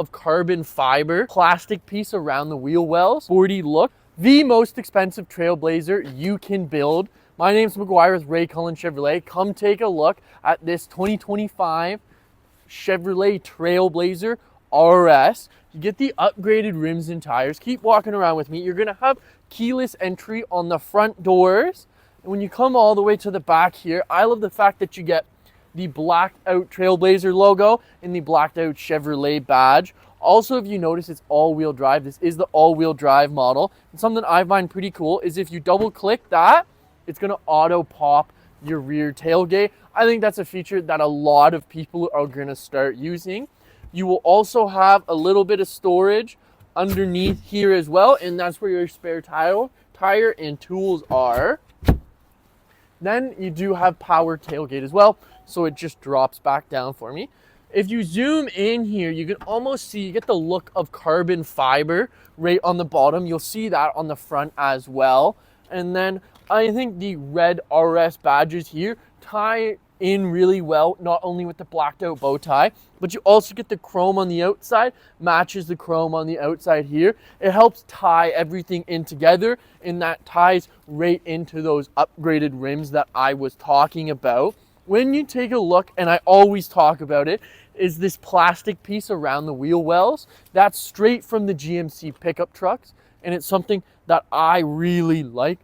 of carbon fiber plastic piece around the wheel wells. Sporty look. The most expensive Trailblazer you can build. My name's Maguire with Cullen Chevrolet. Come take a look at this 2025 Chevrolet Trailblazer RS. You get the upgraded rims and tires. Keep walking around with me. You're gonna have keyless entry on the front doors. And when you come all the way to the back here, I love the fact that you get the blacked out Trailblazer logo and the blacked out Chevrolet badge. Also, if you notice, it's all-wheel drive. This is the all-wheel drive model. And something I find pretty cool is if you double click that, it's gonna auto pop your rear tailgate. I think that's a feature that a lot of people are gonna start using. You will also have a little bit of storage underneath here as well, and that's where your spare tire and tools are. Then you do have power tailgate as well, so it just drops back down for me. If you zoom in here, you can almost see, you get the look of carbon fiber right on the bottom. You'll see that on the front as well. And then I think the red RS badges here tie in really well, not only with the blacked out bow tie, but you also get the chrome on the outside, matches the chrome on the outside here. It helps tie everything in together, and that ties right into those upgraded rims that I was talking about. When you take a look, and I always talk about it, is this plastic piece around the wheel wells. That's straight from the GMC pickup trucks, and it's something that I really like.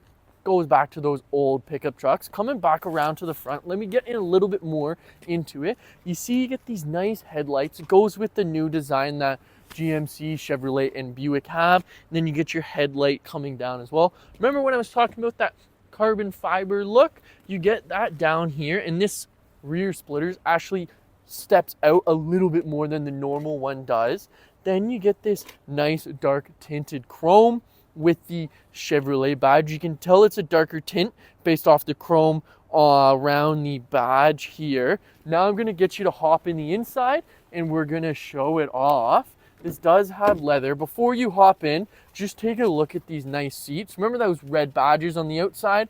Goes back to those old pickup trucks. Coming back around to the front, let me get in a little bit more into it. You see you get these nice headlights. It goes with the new design that GMC, Chevrolet, and Buick have. And then you get your headlight coming down as well. Remember when I was talking about that carbon fiber look? You get that down here, and this rear splitters actually steps out a little bit more than the normal one does. Then you get this nice dark tinted chrome with the Chevrolet badge. You can tell it's a darker tint based off the chrome around the badge here. Now I'm gonna get you to hop in the inside and we're gonna show it off. This does have leather. Before you hop in, just take a look at these nice seats. Remember those red badges on the outside?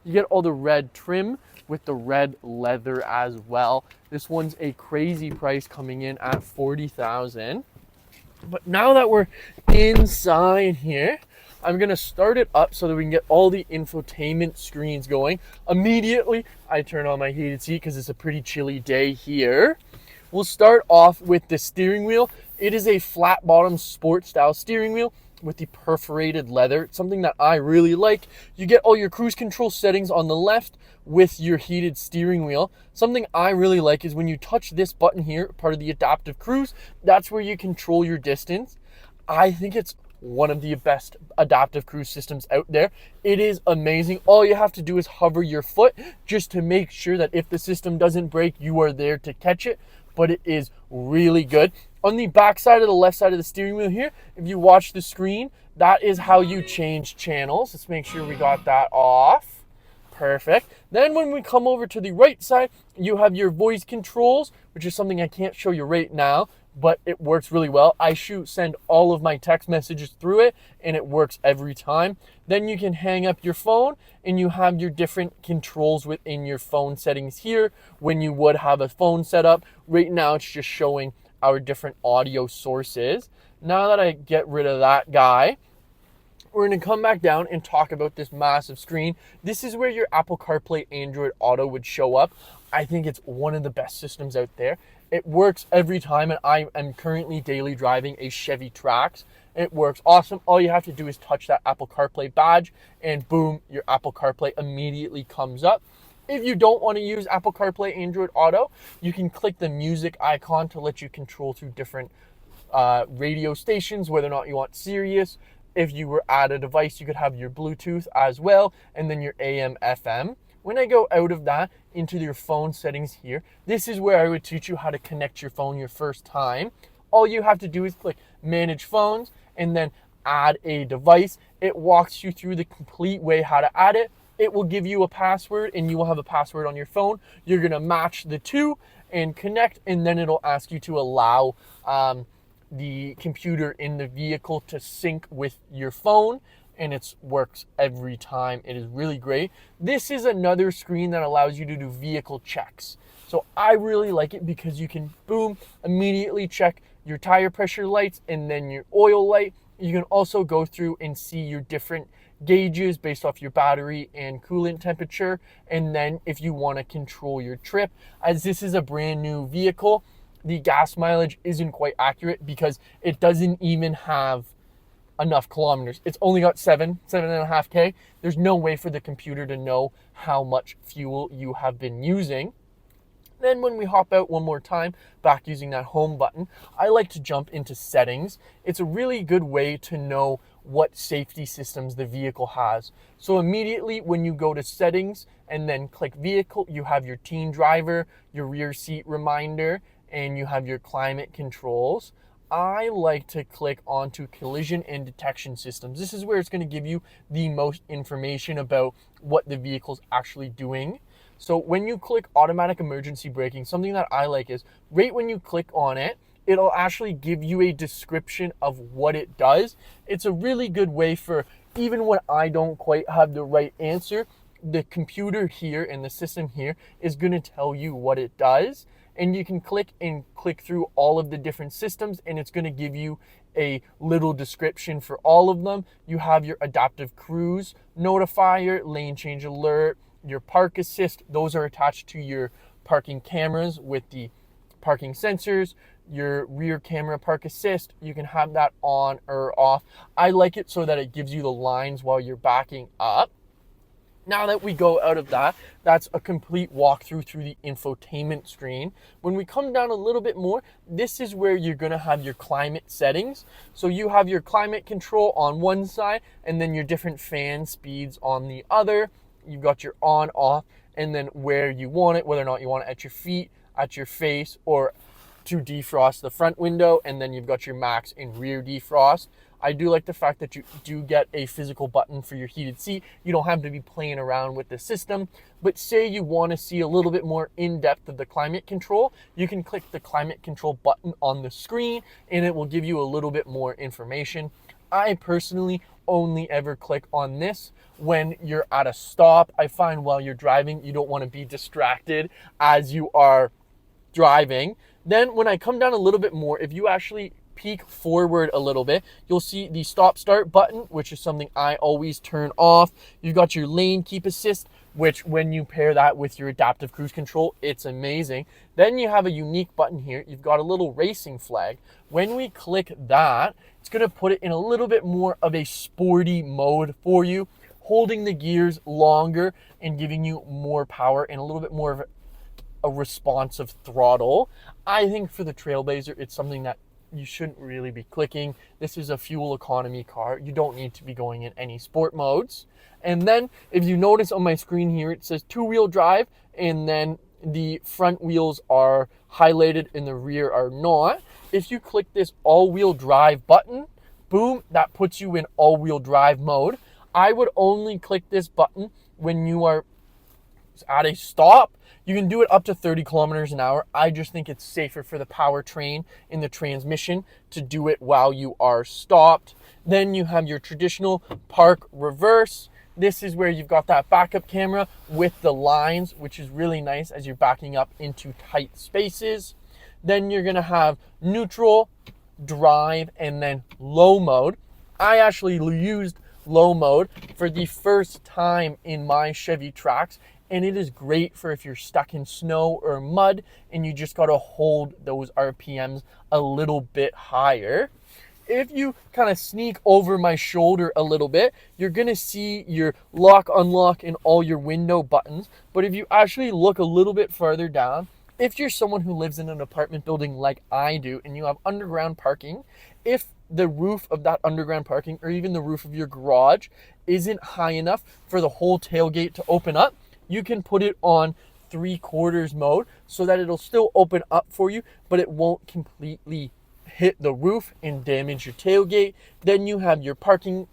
You get all the red trim with the red leather as well. This one's a crazy price coming in at $40,000. But now that we're inside here, I'm gonna start it up so that we can get all the infotainment screens going. Immediately, I turn on my heated seat because it's a pretty chilly day here. We'll start off with the steering wheel. It is a flat bottom sport style steering wheel with the perforated leather. It's something that I really like. You get all your cruise control settings on the left with your heated steering wheel. Something I really like is when you touch this button here, part of the adaptive cruise, that's where you control your distance. I think it's one of the best adaptive cruise systems out there. It is amazing. All you have to do is hover your foot just to make sure that if the system doesn't break, you are there to catch it. But it is really good. On the back side of the left side of the steering wheel here, if you watch the screen, that is how you change channels. Let's make sure we got that off. Perfect. Then when we come over to the right side, you have your voice controls, which is something I can't show you right now, but it works really well. I send all of my text messages through it, and it works every time. Then you can hang up your phone, and you have your different controls within your phone settings here when you would have a phone set up. Right now, it's just showing our different audio sources. Now that I get rid of that guy, we're gonna come back down and talk about this massive screen. This is where your Apple CarPlay Android Auto would show up. I think it's one of the best systems out there. It works every time, and I am currently daily driving a Chevy Trax. It works awesome. All you have to do is touch that Apple CarPlay badge, and boom, your Apple CarPlay immediately comes up. If you don't want to use Apple CarPlay Android Auto, you can click the music icon to let you control through different radio stations, whether or not you want Sirius. If you were at a device, you could have your Bluetooth as well, and then your AM, FM. When I go out of that into your phone settings here, this is where I would teach you how to connect your phone your first time. All you have to do is click Manage Phones and then Add a Device. It walks you through the complete way how to add it. It will give you a password, and you will have a password on your phone. You're gonna match the two and connect, and then it'll ask you to allow the computer in the vehicle to sync with your phone, and it works every time. It is really great. This is another screen that allows you to do vehicle checks. So I really like it because you can, boom, immediately check your tire pressure lights and then your oil light. You can also go through and see your different gauges based off your battery and coolant temperature. And then if you want to control your trip, as this is a brand new vehicle, the gas mileage isn't quite accurate because it doesn't even have enough kilometers. It's only got 7.5K. There's no way for the computer to know how much fuel you have been using. Then when we hop out one more time, back using that home button, I like to jump into settings. It's a really good way to know what safety systems the vehicle has. So immediately when you go to settings and then click vehicle, you have your teen driver, your rear seat reminder, and you have your climate controls. I like to click onto collision and detection systems. This is where it's going to give you the most information about what the vehicle's actually doing. So when you click automatic emergency braking, something that I like is right when you click on it, it'll actually give you a description of what it does. It's a really good way for, even when I don't quite have the right answer, the computer here and the system here is going to tell you what it does. And you can click through all of the different systems and it's going to give you a little description for all of them. You have your adaptive cruise notifier, lane change alert, your park assist. Those are attached to your parking cameras with the parking sensors. Your rear camera park assist, you can have that on or off. I like it so that it gives you the lines while you're backing up. Now that we go out of that, that's a complete walkthrough through the infotainment screen. When we come down a little bit more, this is where you're gonna have your climate settings. So you have your climate control on one side and then your different fan speeds on the other. You've got your on, off, and then where you want it, whether or not you want it at your feet, at your face, or to defrost the front window, and then you've got your max and rear defrost. I do like the fact that you do get a physical button for your heated seat. You don't have to be playing around with the system, but say you want to see a little bit more in-depth of the climate control, you can click the climate control button on the screen and it will give you a little bit more information. I personally only ever click on this when you're at a stop. I find while you're driving, you don't want to be distracted as you are driving. Then when I come down a little bit more, if you actually peek forward a little bit, you'll see the stop start button, which is something I always turn off. You've got your lane keep assist, which when you pair that with your adaptive cruise control, it's amazing. Then you have a unique button here. You've got a little racing flag. When we click that, it's going to put it in a little bit more of a sporty mode for you, holding the gears longer and giving you more power and a little bit more of a responsive throttle. I think for the Trailblazer, it's something that you shouldn't really be clicking. This is a fuel economy car. You don't need to be going in any sport modes. And then if you notice on my screen here, it says two-wheel drive, and then the front wheels are highlighted and the rear are not. If you click this all-wheel drive button, boom, that puts you in all-wheel drive mode. I would only click this button when you are at a stop. You can do it up to 30 kilometers an hour. I just think it's safer for the powertrain in the transmission to do it while you are stopped. Then you have your traditional park reverse. This is where you've got that backup camera with the lines, which is really nice as you're backing up into tight spaces. Then you're gonna have neutral, drive, and then low mode. I actually used low mode for the first time in my Chevy Trax, and it is great for if you're stuck in snow or mud and you just got to hold those RPMs a little bit higher. If you kind of sneak over my shoulder a little bit, you're going to see your lock, unlock, and all your window buttons. But if you actually look a little bit farther down, if you're someone who lives in an apartment building like I do and you have underground parking, if the roof of that underground parking or even the roof of your garage isn't high enough for the whole tailgate to open up, you can put it on 3/4 mode so that it'll still open up for you, but it won't completely hit the roof and damage your tailgate. Then you have your parking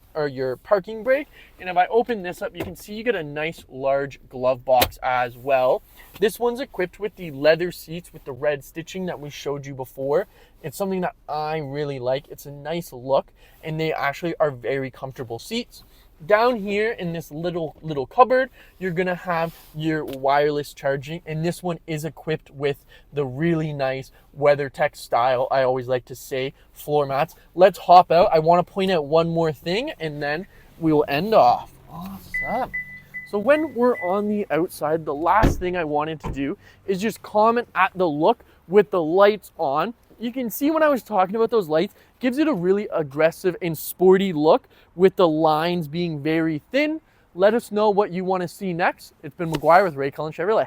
brake. And if I open this up, you can see you get a nice large glove box as well. This one's equipped with the leather seats with the red stitching that we showed you before. It's something that I really like. It's a nice look and they actually are very comfortable seats. Down here in this little cupboard, you're gonna have your wireless charging, and this one is equipped with the really nice WeatherTech style, I always like to say, floor mats. Let's hop out. I want to point out one more thing, and then we will end off. Awesome. So when we're on the outside, the last thing I wanted to do is just comment at the look with the lights on. You can see when I was talking about those lights, it gives it a really aggressive and sporty look with the lines being very thin. Let us know what you want to see next. It's been Maguire with Cullen Chevrolet.